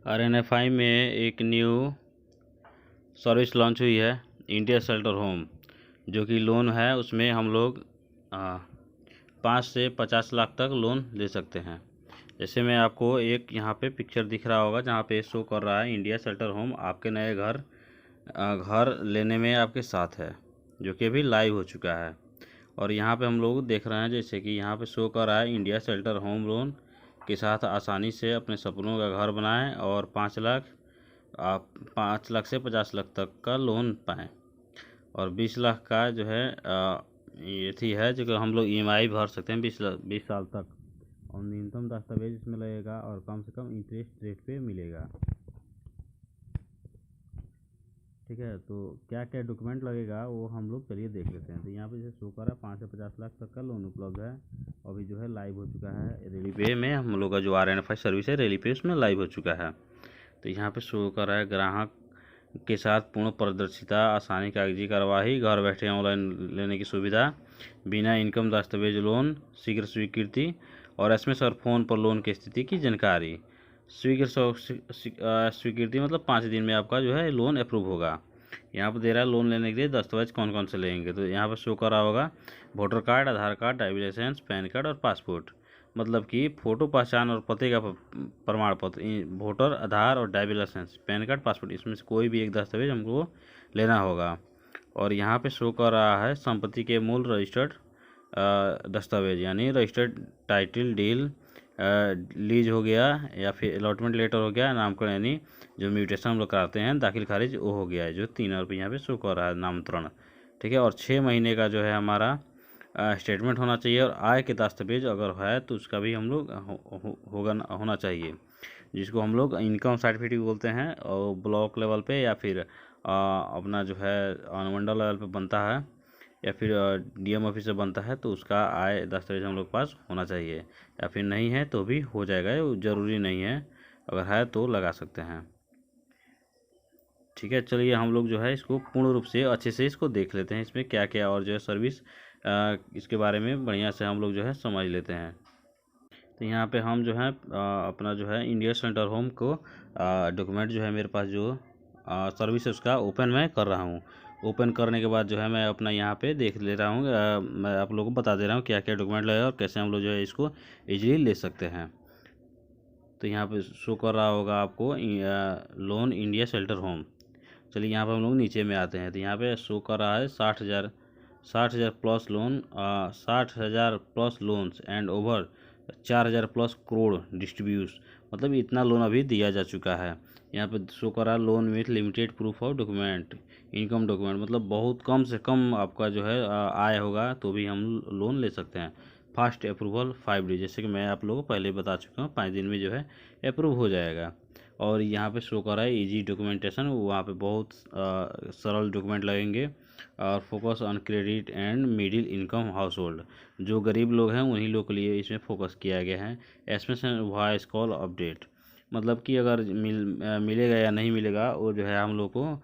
आरएनएफआई में एक new service launch हुई है, इंडिया शेल्टर होम, जो कि लोन है उसमें हम लोग 5 से 50 लाख तक लोन ले सकते हैं। जैसे मैं आपको एक यहाँ पे पिक्चर दिख रहा होगा जहाँ पे शो कर रहा है इंडिया शेल्टर होम आपके नए घर लेने में आपके साथ है, जो कि अभी लाइव हो चुका है। और यहाँ पे हम लोग देख रहे हैं जैसे कि यहाँ पे शो कर रहा है इंडिया शेल्टर होम लोन के साथ आसानी से अपने सपनों का घर बनाएं और 5 लाख आप 5 लाख से 50 लाख तक का लोन पाएँ। और 20 लाख का जो है ये थी है जो कि हम लोग ईएमआई भर सकते हैं 20 साल तक, और न्यूनतम दस्तावेज इसमें लगेगा और कम से कम इंटरेस्ट रेट पे मिलेगा। ठीक है, तो क्या क्या डॉक्यूमेंट लगेगा वो हम लोग चलिए देख लेते हैं। तो यहाँ पे जैसे शो कर रहा है 5 से 50 लाख तक का लोन उपलब्ध है। अभी जो है लाइव हो चुका है रेली पे में, हम लोग का जो आरएनएफआई सर्विस है रेली पे उसमें लाइव हो चुका है। तो यहाँ पे शो कर रहा है ग्राहक के साथ पूर्ण पारदर्शिता, आसानी कागजी कार्यवाही, घर बैठे ऑनलाइन लेने की सुविधा, बिना इनकम दस्तावेज लोन, शीघ्र स्वीकृति और एसएमएस और फ़ोन पर लोन की स्थिति की जानकारी। स्वीकृति मतलब 5 दिन में आपका जो है लोन अप्रूव होगा। यहाँ पर दे रहा है लोन लेने के लिए दस्तावेज कौन कौन से लेंगे, तो यहाँ पर शो कर रहा होगा voter card, Aadhaar card, driving licence, PAN card और पासपोर्ट। मतलब कि फ़ोटो, पहचान और पते का प्रमाण पत्र, वोटर, आधार और driving licence, PAN card, passport, इसमें से कोई भी एक दस्तावेज हमको लेना होगा। और यहाँ पे शो कर रहा है संपत्ति के मूल रजिस्टर्ड दस्तावेज, यानी रजिस्टर्ड टाइटल डील, लीज हो गया या फिर अलॉटमेंट लेटर हो गया, नामकरण यानी जो म्यूटेशन हम लोग कराते हैं दाखिल खारिज वो हो गया है, जो 3 रुपये यहाँ पे शो कर रहा है नामंत्रण। ठीक है, और 6 महीने का जो है हमारा स्टेटमेंट होना चाहिए, और आय के दस्तावेज अगर है तो उसका भी हम लोग होना चाहिए, जिसको हम लोग इनकम सर्टिफिकेट बोलते हैं। और ब्लॉक लेवल पे या फिर अपना जो है अनुमंडल लेवल पे बनता है या फिर डीएम ऑफिस से बनता है, तो उसका आय दस्तावेज हम लोग पास होना चाहिए, या फिर नहीं है तो भी हो जाएगा, ज़रूरी नहीं है, अगर है तो लगा सकते हैं। ठीक है, चलिए हम लोग जो है इसको पूर्ण रूप से अच्छे से इसको देख लेते हैं, इसमें क्या क्या और जो है सर्विस इसके बारे में बढ़िया से हम लोग जो है समझ लेते हैं। तो यहाँ पे हम जो है अपना जो है इंडिया शेल्टर होम को डॉक्यूमेंट जो है मेरे पास जो सर्विस है उसका ओपन मैं कर रहा हूँ। ओपन करने के बाद जो है मैं अपना यहाँ पे देख ले रहा हूँ, मैं आप लोगों को बता दे रहा हूँ क्या क्या डॉक्यूमेंट लगेगा और कैसे हम लोग जो है इसको ईजिली ले सकते हैं। तो यहाँ पे शो कर रहा होगा आपको लोन इंडिया शेल्टर होम। चलिए यहाँ पर हम लोग नीचे में आते हैं, तो यहाँ पे शो कर रहा है 60,000 plus lone, 60,000 plus loans and over 4,000 plus crore distribute, मतलब इतना लोन अभी दिया जा चुका है। यहाँ पे शो कर रहा है loan with limited proof of document, income document, मतलब बहुत कम से कम आपका जो है आय होगा तो भी हम लोन ले सकते हैं। फास्ट अप्रूवल 5 डेज, जैसे कि मैं आप लोगों को पहले बता चुका हूँ 5 दिन में जो है अप्रूव हो जाएगा। और यहाँ पे शो कर रहा है इजी डॉक्यूमेंटेशन, वहाँ पे बहुत सरल डॉक्यूमेंट लगेंगे। और focus on credit and middle income house hold, जो गरीब लोग हैं उन्हीं लोग के लिए इसमें फोकस किया गया है। SMS and voice call update, मतलब कि अगर मिलेगा या नहीं मिलेगा वो जो है हम लोग को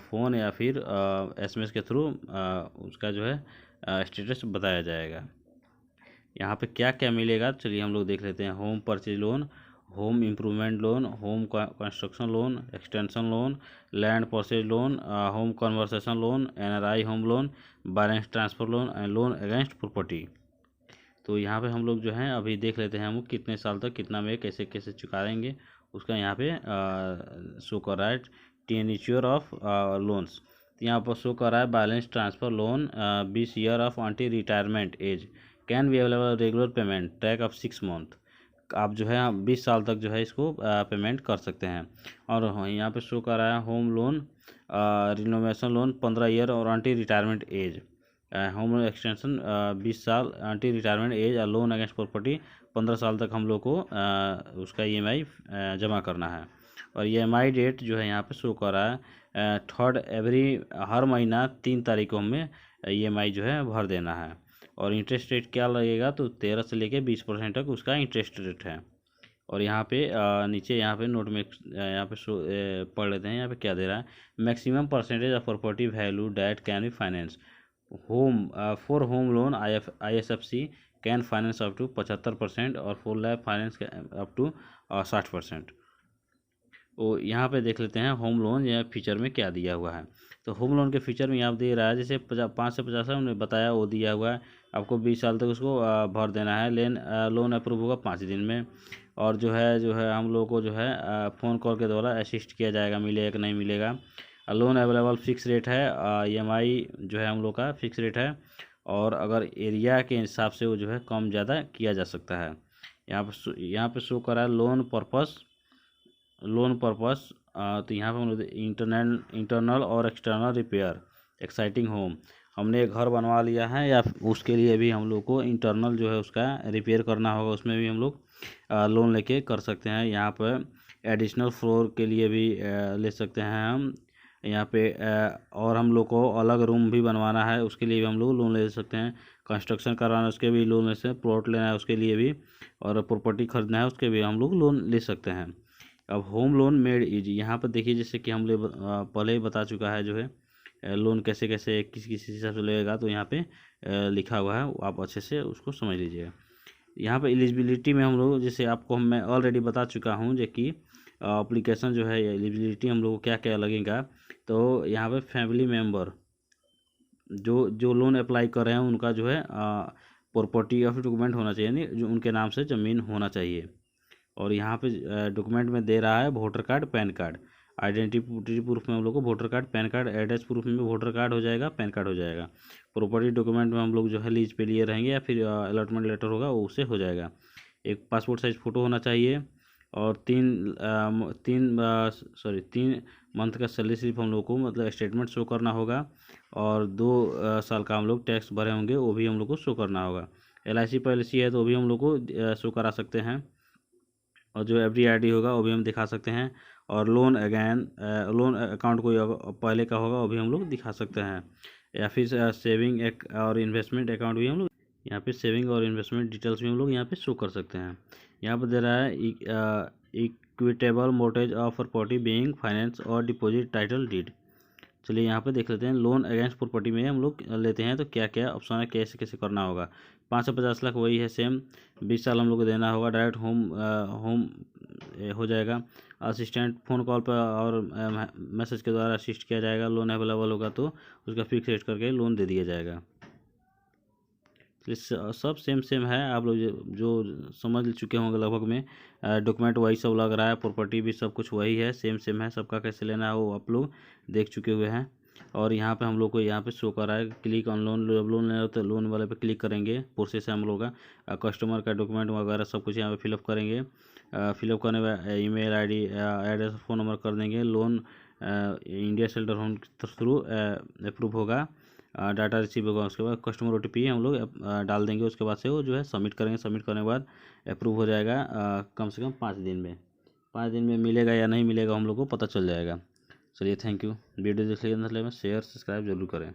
फ़ोन या फिर एसएमएस के थ्रू उसका जो है स्टेटस बताया जाएगा। यहाँ पे क्या क्या मिलेगा चलिए हम लोग देख लेते हैं। Home purchase loan, home improvement loan, home construction loan, extension loan, land purchase loan, home conversation loan, NRI home loan, balance transfer loan and loan against property. तो यहाँ पे हम लोग जो है अभी देख लेते हैं हम कितने साल तक कितना में कैसे कैसे चुकाएंगे उसका यहाँ पे शो कर रहा है। टेन्योर ऑफ लोन्स, यहाँ पर शो कर रहा है balance transfer loan 20 year of aunty retirement as, can be available regular payment track of 6 month. आप जो है 20 साल तक जो है इसको पेमेंट कर सकते हैं। और यहाँ पे शो कर रहा है home loan renovation loan 15 year और until retirement age, home loan extension 20 साल until retirement age, loan against property 15 साल तक हम लोग को उसका ईएमआई जमा करना है। और ईएमआई डेट जो है यहाँ पे शो कर रहा है हर महीना 3 तारीख को हमें ईएमआई जो है भर देना है। और इंटरेस्ट रेट क्या लगेगा तो 13 से लेके 20% तक उसका इंटरेस्ट रेट है। और यहाँ पे नीचे यहाँ पे नोट में यहाँ पे पढ़ लेते हैं यहाँ पे क्या दे रहा है। Maximum percentage of property value that can be finance home for home loan ISFC can finance up to 75% और full life finance up to 60%। वो यहाँ पे देख लेते हैं होम लोन या फीचर में क्या दिया हुआ है। तो होम लोन के फीचर में यहाँ दे रहा है जैसे 5 से 50 उन्होंने बताया वो दिया हुआ है। आपको 20 साल तक उसको भर देना है। लोन अप्रूव होगा 5 दिन में। और जो है हम लोगों को जो है फ़ोन कॉल के द्वारा असिस्ट किया जाएगा, मिलेगा कि नहीं मिलेगा। लोन अवेलेबल फिक्स रेट है। EMI जो है हम लोग का फिक्स रेट है। और अगर एरिया के हिसाब से वो जो है कम ज़्यादा किया जा सकता है। यहाँ पे शो करा है लोन पर्पस। तो यहाँ पे हम लोग इंटरनल और एक्सटर्नल रिपेयर एक्साइटिंग होम। हमने एक घर बनवा लिया है या उसके लिए भी हम लोग को इंटरनल जो है उसका रिपेयर करना होगा, उसमें भी हम लोग लोन लेके कर सकते हैं। यहाँ पर एडिशनल फ्लोर के लिए भी ले सकते हैं हम यहाँ पे। और हम लोग को अलग रूम भी बनवाना है, उसके लिए भी हम लोग लोन ले सकते हैं। कंस्ट्रक्शन कराना है उसके भी लोन ले सकते हैं। प्लॉट लेना है उसके लिए भी, और प्रॉपर्टी खरीदना है उसके भी हम लोग लोन ले सकते हैं। अब होम लोन मेड इजी, यहाँ पर देखिए जैसे कि हम लोग पहले ही बता चुका है जो है लोन कैसे कैसे किस किस हिसाब से लगेगा। तो यहाँ पे लिखा हुआ है, आप अच्छे से उसको समझ लीजिएगा। यहाँ पे एलिजिबिलिटी में हम लोग जैसे आपको मैं ऑलरेडी बता चुका हूँ जो कि एप्लीकेशन जो है एलिजिबिलिटी हम लोग को क्या क्या लगेगा। तो यहाँ पे फैमिली मेम्बर जो लोन अप्लाई कर रहे हैं उनका जो है प्रॉपर्टी ऑफ डॉक्यूमेंट होना चाहिए, यानी जो उनके नाम से ज़मीन होना चाहिए। और यहाँ पे डॉक्यूमेंट में दे रहा है voter card, pan card. Identity proof में हम लोग को voter card, pan card. Address proof में वोटर कार्ड हो जाएगा, पैन कार्ड हो जाएगा। प्रॉपर्टी डॉक्यूमेंट में हम लोग जो है लीज पे लिए रहेंगे या फिर अलॉटमेंट लेटर होगा वो उससे हो जाएगा। एक पासपोर्ट साइज फ़ोटो होना चाहिए। और 3 मंथ का सैलरी स्लिप हम लोग को मतलब स्टेटमेंट शो करना होगा। और 2 साल का हम लोग टैक्स भरे होंगे वो भी हम लोग को शो करना होगा। LIC पॉलिसी है तो वो भी हम लोग को शो करा सकते हैं। और जो FD ID होगा वो भी हम दिखा सकते हैं। और लोन अकाउंट कोई पहले का होगा वो भी हम लोग दिखा सकते हैं। या फिर सेविंग और इन्वेस्टमेंट अकाउंट भी हम लोग यहाँ पे सेविंग और इन्वेस्टमेंट डिटेल्स भी हम लोग यहाँ पे शो कर सकते हैं। यहाँ पर दे रहा है equitable mortgage of property being finance और डिपॉजिट टाइटल डीड। चलिए यहाँ पे देख लेते हैं लोन अगेंस्ट प्रॉपर्टी में हम लोग लेते हैं तो क्या क्या ऑप्शन है, कैसे कैसे करना होगा। 5 से 50 लाख वही है सेम। 20 साल हम लोग को देना होगा। डायरेक्ट होम हो जाएगा। असिस्टेंट फ़ोन कॉल पर और मैसेज के द्वारा असिस्ट किया जाएगा। लोन अवेलेबल होगा तो उसका फिक्स रेट करके लोन दे दिया जाएगा। सब सेम है। आप लोग जो समझ चुके होंगे लगभग में। डॉक्यूमेंट वही सब लग रहा है, प्रॉपर्टी भी सब कुछ वही है, सेम है। सबका कैसे लेना है वो आप लोग देख चुके हुए हैं। और यहाँ पे हम लोग को यहाँ पे शो कर रहा है क्लिक ऑन लोन। जब लोन लेना हो तो लोन वाले पे क्लिक करेंगे। प्रोसेस है हम लोग का कस्टमर का डॉक्यूमेंट वगैरह सब कुछ यहाँ पे फिलअप करेंगे। फिलअप करने के email ID address phone number कर देंगे। Loan India shelter home through approve होगा। डाटा रिसीव होगा। उसके बाद कस्टमर OTP हम लोग डाल देंगे। उसके बाद से वो जो है सबमिट करेंगे। सबमिट करने के बाद अप्रूव हो जाएगा कम से कम 5 दिन में। 5 दिन में मिलेगा या नहीं मिलेगा हम लोग को पता चल जाएगा। चलिए थैंक यू। वीडियो देख लीजिए, मतलब शेयर सब्सक्राइब जरूर करें।